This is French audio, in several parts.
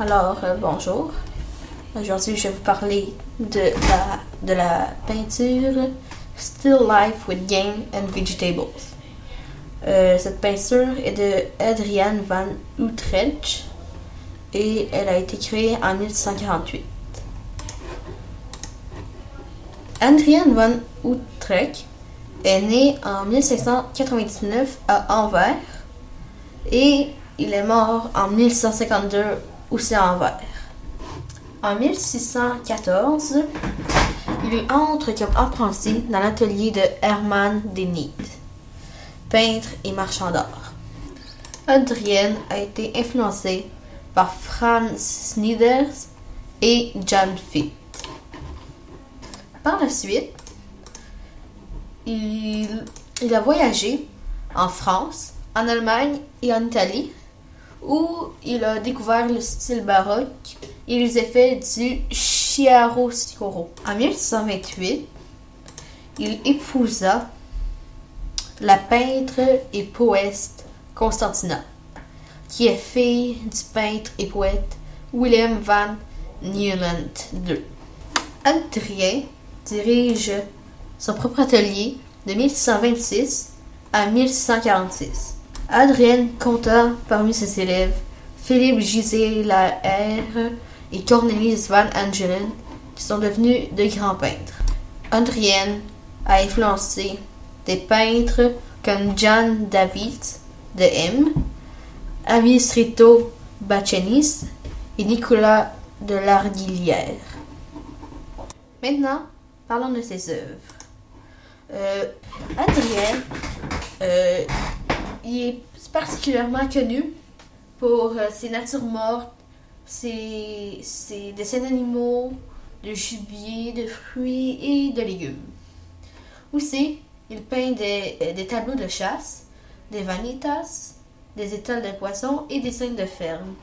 Bonjour. Aujourd'hui, je vais vous parler de la peinture Still Life with Game and Vegetables. Cette peinture est de Adriaan van Utrecht et elle a été créée en 1648. Adriaan van Utrecht est né en 1599 à Anvers et il est mort en 1652 aussi à Anvers. En 1614, il entre comme apprenti dans l'atelier de Herman de Nied, peintre et marchand d'art. Adriaan a été influencé par Frans Snyders et Jan Fitt. Par la suite, il a voyagé en France, en Allemagne et en Italie, où il a découvert le style baroque et les effets du chiaroscuro. En 1628, il épousa la peintre et poète Constantina, qui est fille du peintre et poète Willem van Nieuwland II. Adriaan dirige son propre atelier de 1626 à 1646. Adriaan compta parmi ses élèves Philippe Gizelaer et Cornelis van Angelen, qui sont devenus de grands peintres. Adriaan a influencé des peintres comme Jan Davids de M, Amistrito Bachenis et Nicolas de Larguillière. Maintenant, parlons de ses œuvres. Adriaan il est particulièrement connu pour ses natures mortes, ses dessins d'animaux, de gibier, de fruits et de légumes. Aussi, il peint des tableaux de chasse, des vanitas, des étoiles de poissons et des scènes de ferme.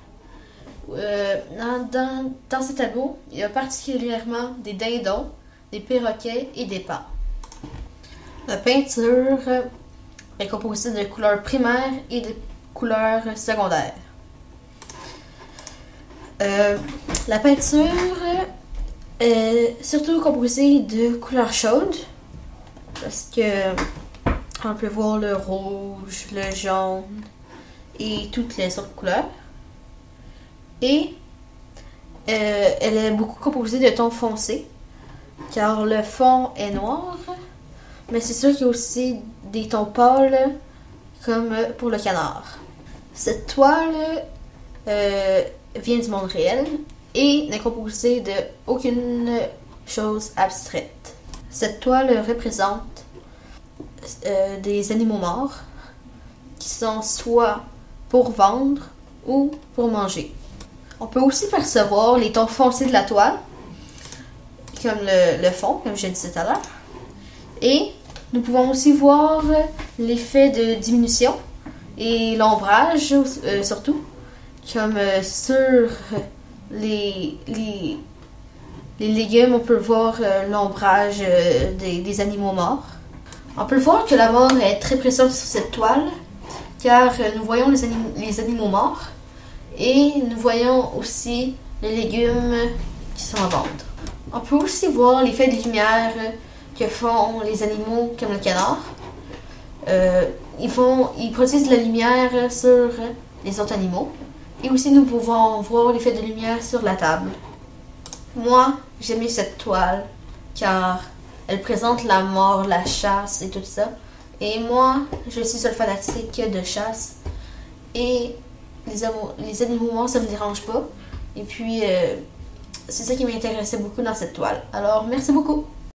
Dans ces tableaux, il y a particulièrement des dindons, des perroquets et des paons. La peinture est composée de couleurs primaires et de couleurs secondaires. La peinture est surtout composée de couleurs chaudes, parce que on peut voir le rouge, le jaune et toutes les autres couleurs. Et elle est beaucoup composée de tons foncés, car le fond est noir, mais c'est sûr qu'il y a aussi des tons pâles, comme pour le canard. Cette toile vient du monde réel et n'est composée de aucune chose abstraite. Cette toile représente des animaux morts qui sont soit pour vendre ou pour manger. On peut aussi percevoir les tons foncés de la toile, comme le fond, comme je disais tout à l'heure. Et nous pouvons aussi voir l'effet de diminution et l'ombrage, surtout, comme sur les légumes, on peut voir l'ombrage des animaux morts. On peut voir que la mort est très présente sur cette toile, car nous voyons les animaux morts et nous voyons aussi les légumes qui sont à vendre. On peut aussi voir l'effet de lumière que font les animaux comme le canard. Ils produisent de la lumière sur les autres animaux. Et aussi nous pouvons voir l'effet de lumière sur la table. Moi, j'aimais cette toile car elle présente la mort, la chasse et tout ça. Et moi, je suis un fanatique de chasse. Et les animaux morts, ça me dérange pas. Et puis, c'est ça qui m'intéressait beaucoup dans cette toile. Alors, merci beaucoup.